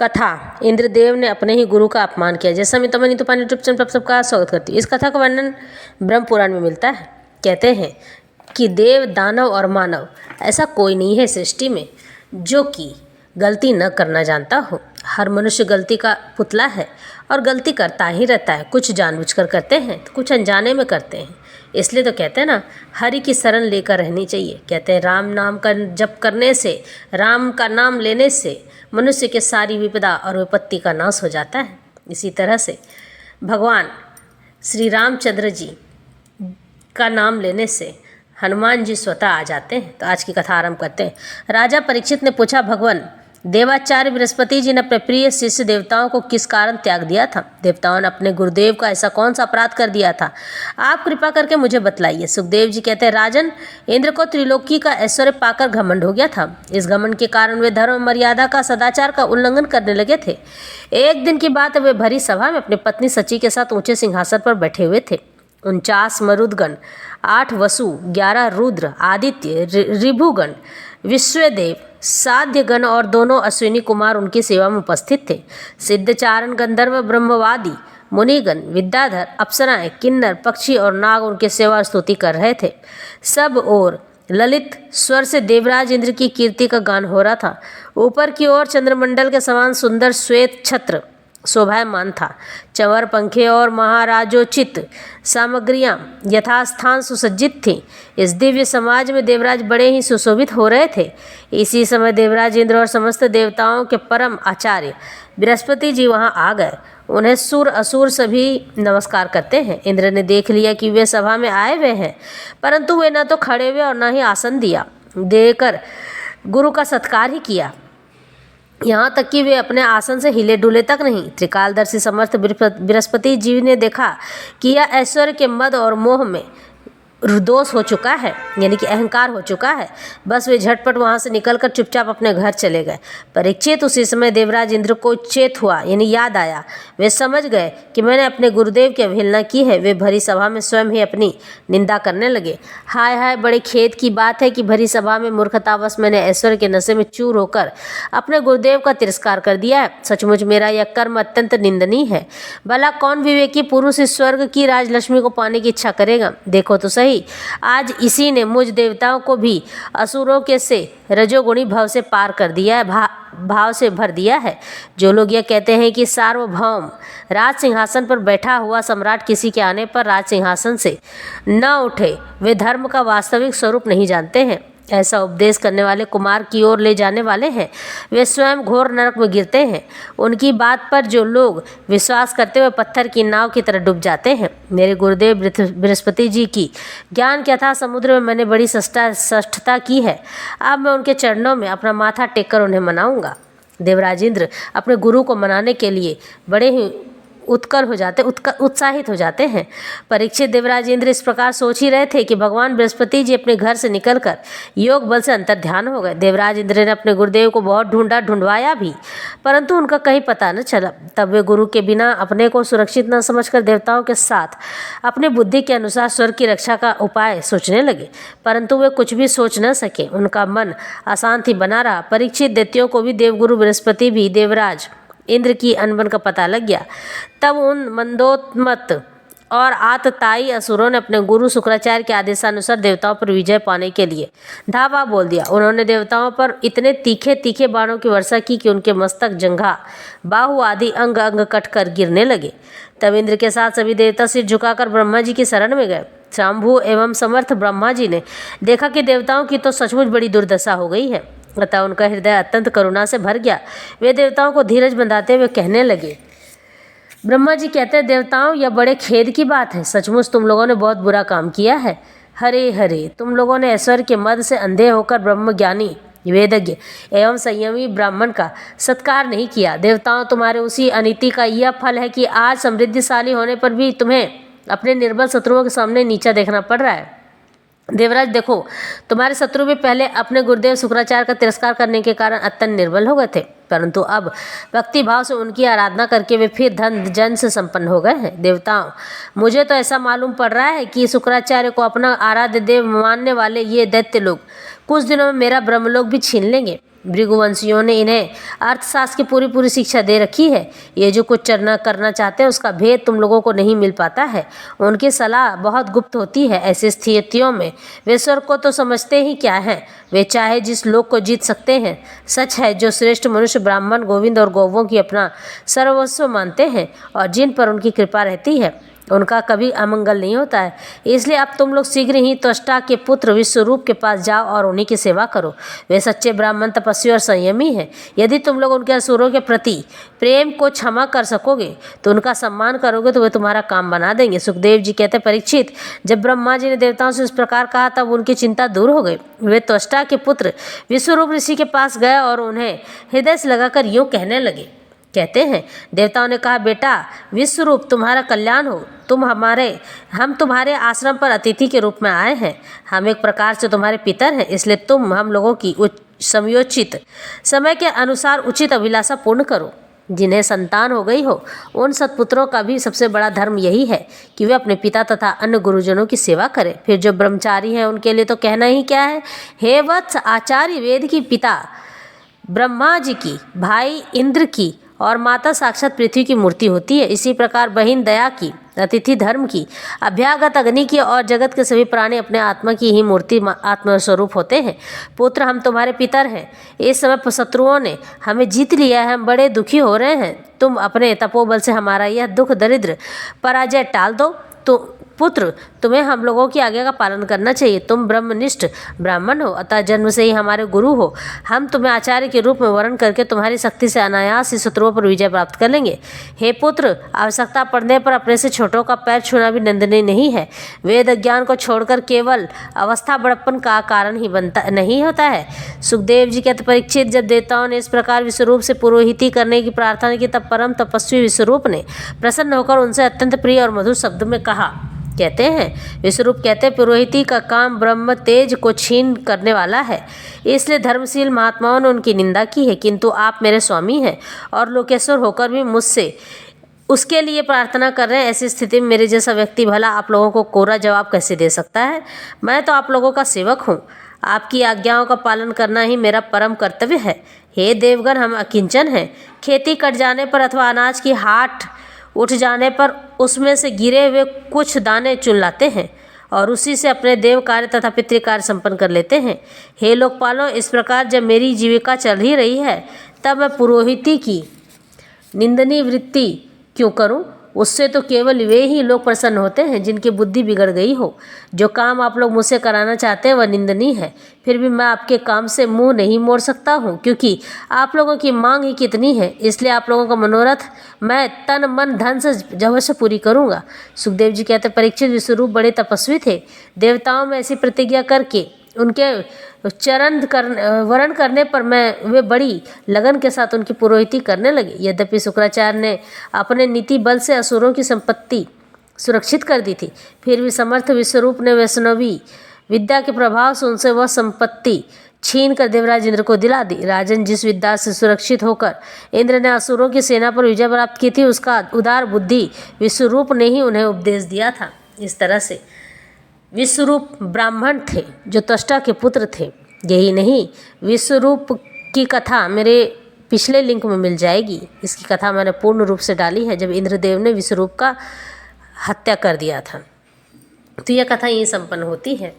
कथा। इंद्रदेव ने अपने ही गुरु का अपमान किया। जैसा मैं तमनी तो पानी चुपचाप सब सबका स्वागत करती हूँ। इस कथा का वर्णन ब्रह्म पुराण में मिलता है। कहते हैं कि देव, दानव और मानव ऐसा कोई नहीं है सृष्टि में जो कि गलती न करना जानता हो। हर मनुष्य गलती का पुतला है और गलती करता ही रहता है। कुछ जानबूझकर करते हैं तो कुछ अनजाने में करते हैं। इसलिए तो कहते हैं ना, हरि की शरण लेकर रहनी चाहिए। कहते हैं राम नाम का जप करने से, राम का नाम लेने से मनुष्य के सारी विपदा और विपत्ति का नाश हो जाता है। इसी तरह से भगवान श्री रामचंद्र जी का नाम लेने से हनुमान जी स्वतः आ जाते हैं। तो आज की कथा आरंभ करते हैं। राजा परीक्षित ने पूछा, भगवान देवाचार्य बृहस्पति जी ने अपने प्रिय शिष्य देवताओं को किस कारण त्याग दिया था? देवताओं ने अपने गुरुदेव का ऐसा कौन सा अपराध कर दिया था? आप कृपा करके मुझे बतलाइए। सुखदेव जी कहते हैं, राजन, इंद्र को त्रिलोकी का ऐश्वर्य पाकर घमंड हो गया था। इस घमंड के कारण वे धर्म, मर्यादा का, सदाचार का उल्लंघन करने लगे थे। एक दिन की बात, वे भरी सभा में अपनी पत्नी सची के साथ ऊंचे सिंहासन पर बैठे हुए थे। 49 मरुदगण, 8 वसु, 11 रुद्र, आदित्य, ऋभुगण, विश्वदेव, साध्यगण और दोनों अश्विनी कुमार उनकी सेवा में उपस्थित थे। सिद्धचारण, गंधर्व, ब्रह्मवादी, मुनिगण, विद्याधर, अप्सराएं, किन्नर, पक्षी और नाग उनके सेवा और स्तुति कर रहे थे। सब ओर ललित स्वर से देवराज इंद्र की कीर्ति का गान हो रहा था। ऊपर की ओर चंद्रमंडल के समान सुंदर श्वेत छत्र शोभायमान था। चंवर, पंखे और महाराजोचित सामग्रियां यथास्थान सुसज्जित थीं। इस दिव्य समाज में देवराज बड़े ही सुशोभित हो रहे थे। इसी समय देवराज इंद्र और समस्त देवताओं के परम आचार्य बृहस्पति जी वहां आ गए। उन्हें सुर असुर सभी नमस्कार करते हैं। इंद्र ने देख लिया कि वे सभा में आए हुए हैं, परंतु वे न तो खड़े हुए और न ही आसन देकर गुरु का सत्कार ही किया। यहाँ तक कि वे अपने आसन से हिले डुले तक नहीं। त्रिकालदर्शी समर्थ बृहस्पति जी ने देखा कि यह ऐश्वर्य के मद और मोह में दोष हो चुका है, यानी कि अहंकार हो चुका है। बस वे झटपट वहाँ से निकलकर चुपचाप अपने घर चले गए। परीक्षित, उसी समय देवराज इंद्र को चेत हुआ, यानी याद आया। वे समझ गए कि मैंने अपने गुरुदेव की अवहेलना की है। वे भरी सभा में स्वयं ही अपनी निंदा करने लगे। हाय हाय, बड़े खेद की बात है कि भरी सभा में मूर्खतावश मैंने ऐश्वर्य के नशे में चूर होकर अपने गुरुदेव का तिरस्कार कर दिया है। सचमुच मेरा यह कर्म अत्यंत निंदनीय है। भला कौन विवेकी पुरुष इस स्वर्ग की राजलक्ष्मी को पाने की इच्छा करेगा? देखो तो सही, आज इसी ने मुझ देवताओं को भी असुरों के से रजोगुणी भाव से पार कर दिया है, भाव से भर दिया है। जो लोग यह कहते हैं कि सार्वभौम राज सिंहासन पर बैठा हुआ सम्राट किसी के आने पर राज सिंहासन से न उठे, वे धर्म का वास्तविक स्वरूप नहीं जानते हैं। ऐसा उपदेश करने वाले कुमार की ओर ले जाने वाले हैं। वे स्वयं घोर नरक में गिरते हैं। उनकी बात पर जो लोग विश्वास करते हुए पत्थर की नाव की तरह डूब जाते हैं। मेरे गुरुदेव बृहस्पति जी की ज्ञान के अथाह समुद्र में मैंने बड़ी श्रेष्ठता की है। अब मैं उनके चरणों में अपना माथा टेक कर उन्हें मनाऊंगा। देवराज इंद्र अपने गुरु को मनाने के लिए बड़े ही उत्साहित हो जाते हैं। परीक्षित, देवराज इंद्र इस प्रकार सोच ही रहे थे कि भगवान बृहस्पति जी अपने घर से निकलकर योग बल से अंतर्ध्यान हो गए। देवराज इंद्र ने अपने गुरुदेव को बहुत ढूंढवाया भी, परंतु उनका कहीं पता न चला। तब वे गुरु के बिना अपने को सुरक्षित न समझकर देवताओं के साथ अपनी बुद्धि के अनुसार स्वर्ग की रक्षा का उपाय सोचने लगे, परंतु वे कुछ भी सोच न सके। उनका मन अशांत ही बना रहा। परीक्षित, दैत्यों को भी देवगुरु बृहस्पति भी देवराज इंद्र की अनबन का पता लग गया। तब उन मंदोन्मत्त और आतताई असुरों ने अपने गुरु शुक्राचार्य के आदेशानुसार देवताओं पर विजय पाने के लिए धावा बोल दिया। उन्होंने देवताओं पर इतने तीखे तीखे बाणों की वर्षा की कि उनके मस्तक, जंघा, बाहु आदि अंग अंग कट कर गिरने लगे। तब इंद्र के साथ सभी देवता सिर झुकाकर ब्रह्मा जी की शरण में गए। शंभु एवं समर्थ ब्रह्मा जी ने देखा कि देवताओं की तो सचमुच बड़ी दुर्दशा हो गई है, अतः उनका हृदय अत्यंत करुणा से भर गया। वे देवताओं को धीरज बंधाते हुए कहने लगे। ब्रह्मा जी कहते हैं, देवताओं, यह बड़े खेद की बात है। सचमुच तुम लोगों ने बहुत बुरा काम किया है। हरे हरे, तुम लोगों ने ऐश्वर्य के मद से अंधे होकर ब्रह्मज्ञानी, वेदज्ञ एवं संयमी ब्राह्मण का सत्कार नहीं किया। देवताओं, तुम्हारे उसी अनीति का यह फल है कि आज समृद्धिशाली होने पर भी तुम्हें अपने निर्बल शत्रुओं के सामने नीचा देखना पड़ रहा है। देवराज, देखो, तुम्हारे शत्रु भी पहले अपने गुरुदेव शुक्राचार्य का तिरस्कार करने के कारण अत्यंत निर्बल हो गए थे, परंतु अब भक्ति भाव से उनकी आराधना करके वे फिर धन जन से संपन्न हो गए हैं। देवताओं, मुझे तो ऐसा मालूम पड़ रहा है कि शुक्राचार्य को अपना आराध्य देव मानने वाले ये दैत्य लोग कुछ दिनों में मेरा ब्रह्मलोक भी छीन लेंगे। भृगुवंशियों ने इन्हें अर्थशास्त्र की पूरी पूरी शिक्षा दे रखी है। ये जो कुछ चरना करना चाहते हैं उसका भेद तुम लोगों को नहीं मिल पाता है। उनकी सलाह बहुत गुप्त होती है। ऐसी स्थितियों में वे स्वर्ग को तो समझते ही क्या है, वे चाहे जिस लोक को जीत सकते हैं। सच है, जो श्रेष्ठ मनुष्य ब्राह्मण, गोविंद और गौवों की अपना सर्वस्व मानते हैं और जिन पर उनकी कृपा रहती है, उनका कभी अमंगल नहीं होता है। इसलिए अब तुम लोग शीघ्र ही त्वष्टा के पुत्र विश्वरूप के पास जाओ और उन्हीं की सेवा करो। वे सच्चे ब्राह्मण, तपस्वी और संयमी हैं। यदि तुम लोग उनके असुरों के प्रति प्रेम को क्षमा कर सकोगे तो उनका सम्मान करोगे तो वे तुम्हारा काम बना देंगे। सुखदेव जी कहते, परीक्षित, जब ब्रह्मा जी ने देवताओं से इस प्रकार कहा तब उनकी चिंता दूर हो गई। वे त्वष्टा के पुत्र विश्वरूप ऋषि के पास गए और उन्हें हृदय से लगाकर यूँ कहने लगे। कहते हैं, देवताओं ने कहा, बेटा विश्वरूप, तुम्हारा कल्याण हो। हम तुम्हारे आश्रम पर अतिथि के रूप में आए हैं। हम एक प्रकार से तुम्हारे पितर हैं, इसलिए तुम हम लोगों की समयोचित समय के अनुसार उचित अभिलाषा पूर्ण करो। जिन्हें संतान हो गई हो उन सत्पुत्रों का भी सबसे बड़ा धर्म यही है कि वे अपने पिता तथा अन्य गुरुजनों की सेवा करें। फिर जो ब्रह्मचारी हैं उनके लिए तो कहना ही क्या है। हे वत्स, आचार्य वेद की पिता ब्रह्मा जी की, भाई इंद्र की और माता साक्षात पृथ्वी की मूर्ति होती है। इसी प्रकार बहिन दया की, अतिथि धर्म की, अभ्यागत अग्नि की और जगत के सभी प्राणी अपने आत्मा की ही मूर्ति आत्मस्वरूप होते हैं। पुत्र, हम तुम्हारे पितर हैं। इस समय शत्रुओं ने हमें जीत लिया है, हम बड़े दुखी हो रहे हैं। तुम अपने तपोबल से हमारा यह दुख दरिद्र पराजय टाल दो। तो पुत्र, तुम्हें हम लोगों की आज्ञा का पालन करना चाहिए। तुम ब्रह्मनिष्ठ ब्राह्मण हो, अतः जन्म से ही हमारे गुरु हो। हम तुम्हें आचार्य के रूप में वर्ण करके तुम्हारी शक्ति से अनायास ही शत्रुओं पर विजय प्राप्त कर लेंगे। हे पुत्र, आवश्यकता पड़ने पर अपने से छोटों का पैर छूना भी निंदनीय नहीं है। वेद ज्ञान को छोड़कर केवल अवस्था बड़प्पन का कारण ही बनता नहीं होता है। सुखदेव जी कहते, परीक्षित, जब देवताओं ने इस प्रकार विश्वरूप से पुरोहिती करने की प्रार्थना की तब परम तपस्वी विश्वरूप ने प्रसन्न होकर उनसे अत्यंत प्रिय और मधुर शब्द में कहा। कहते हैं, विश्वरूप कहते हैं, पुरोहिती का काम ब्रह्म तेज को छीन करने वाला है, इसलिए धर्मशील महात्माओं ने उनकी निंदा की है। किंतु आप मेरे स्वामी हैं और लोकेश्वर होकर भी मुझसे उसके लिए प्रार्थना कर रहे हैं। ऐसी स्थिति में मेरे जैसा व्यक्ति भला आप लोगों को कोरा जवाब कैसे दे सकता है। मैं तो आप लोगों का सेवक हूँ। आपकी आज्ञाओं का पालन करना ही मेरा परम कर्तव्य है। हे देवगण, हम अकिंचन हैं। खेती कट जाने पर अथवा अनाज की हाट उठ जाने पर उसमें से गिरे हुए कुछ दाने चुन लाते हैं और उसी से अपने देव कार्य तथा पितृ कार्य संपन्न कर लेते हैं। हे लोकपालों, इस प्रकार जब मेरी जीविका चल ही रही है तब मैं पुरोहिती की निंदनीय वृत्ति क्यों करूं। उससे तो केवल वे ही लोग प्रसन्न होते हैं जिनकी बुद्धि बिगड़ गई हो। जो काम आप लोग मुझसे कराना चाहते हैं वह निंदनीय है, फिर भी मैं आपके काम से मुंह नहीं मोड़ सकता हूँ, क्योंकि आप लोगों की मांग ही कितनी है। इसलिए आप लोगों का मनोरथ मैं तन मन धन से अवश्य पूरी करूँगा। सुखदेव जी कहते, परीक्षित, विश्वरूप बड़े तपस्वी थे। देवताओं में ऐसी प्रतिज्ञा करके उनके वरण करने पर वे बड़ी लगन के साथ उनकी पुरोहिती करने लगे। यद्यपि शुक्राचार्य ने अपने नीति बल से असुरों की संपत्ति सुरक्षित कर दी थी, फिर भी समर्थ विश्वरूप ने वैष्णवी विद्या के प्रभाव से उनसे वह संपत्ति छीन कर देवराज इंद्र को दिला दी। राजन, जिस विद्या से सुरक्षित होकर इंद्र ने असुरों की सेना पर विजय प्राप्त की थी, उसका उदार बुद्धि विश्वरूप ने ही उन्हें उपदेश दिया था। इस तरह से विश्वरूप ब्राह्मण थे जो त्वष्टा के पुत्र थे। यही नहीं, विश्वरूप की कथा मेरे पिछले लिंक में मिल जाएगी। इसकी कथा मैंने पूर्ण रूप से डाली है जब इंद्रदेव ने विश्वरूप का हत्या कर दिया था। तो यह कथा यहीं संपन्न होती है।